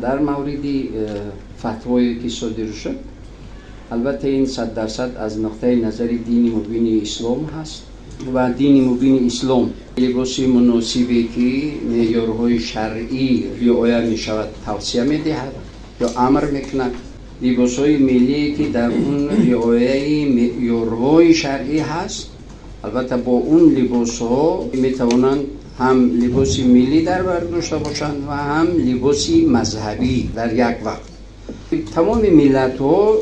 در مورد فتوایی که صادر شد، البته این 100% از نقطه نظر دین مبین اسلام هست و دین مبین اسلام لباس مناسبی که معیارهای شرعی رعایت می شود توصیه می دهد یا امر میکند. لباسهای ملی که در اون رعایت معیارهای شرعی هست، البته با اون لباس ها می توانند هم لباس ملی در بر داشته باشند و هم لباس مذهبی در یک وقت. تمام ملت ها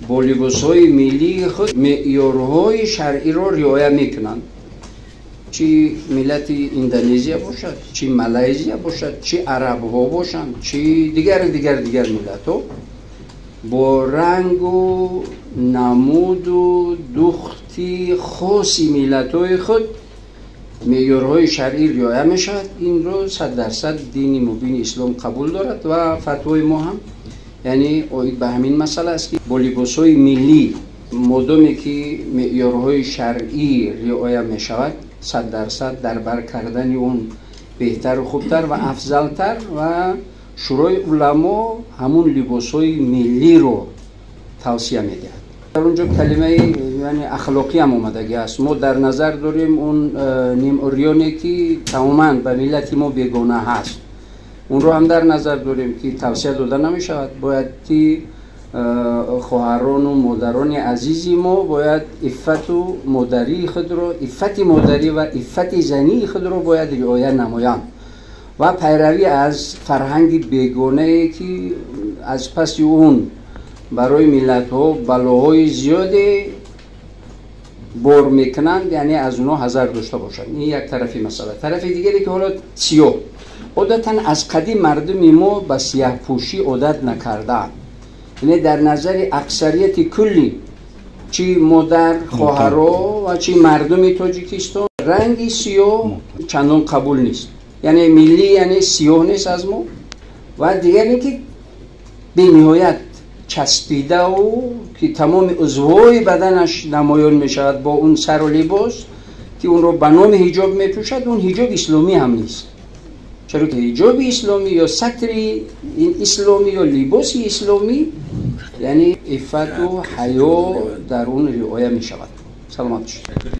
با لباس های ملی خود معیارهای شرعی را رعایت میکنند، چی ملت اندونزیا باشد، چی مالزیا باشد، چی عرب ها باشند، چی دیگر ملت ها با رنگ و نمود و دختی خاصی ملت های خود معیارهای شرعی رعایت می شود. این رو 100% دین مبین اسلام قبول دارد و فتوای ما هم یعنی به همین مسئله است که با لباسهای ملی مادامی که معیارهای شرعی رعایت می شود 100% در بر کردن اون بهتر و خوبتر و افضلتر و شورای علما همون لباسهای ملی رو توصیه می دهد. در اونجا کلمه یعنی اخلاقی هم اومدگی است. ما در نظر داریم اون نیم اوریانی که تماما به ملت ما بیگانه هست، اون رو هم در نظر داریم که توصیه داده نمی شود. باید که خواهران و مادران عزیزی ما باید عفت و مادری خود رو، عفت مادری و عفت زنی خود رو باید رعایت نمایند و پیروی از فرهنگ بیگانه که از پس اون برای ملت ها بلاهای زیادی بار میکنند، یعنی از اونها حذر داشته باشند. این یک طرفی مسئله. طرف دیگری که حالا سیاه، عادتا از قدیم مردم ما به سیاه پوشی عادت نکردند، یعنی در نظر اکثریت کلی چی مادر، خواهرها و چی مردم تاجیکستان رنگ سیاه چندان قبول نیست، یعنی ملی یعنی سیاه نیست از ما. و دیگری که به نهایت چسبیده و که تمام عضوهای بدنش نمایان می شود با اون سر و لباس که اون رو به نام حجاب می پوشد، اون حجاب اسلامی هم نیست. چرا که حجاب اسلامی یا ستر این اسلامی یا لباس اسلامی یعنی عفت و حیا در اون رعایت می شود. سلامت شد.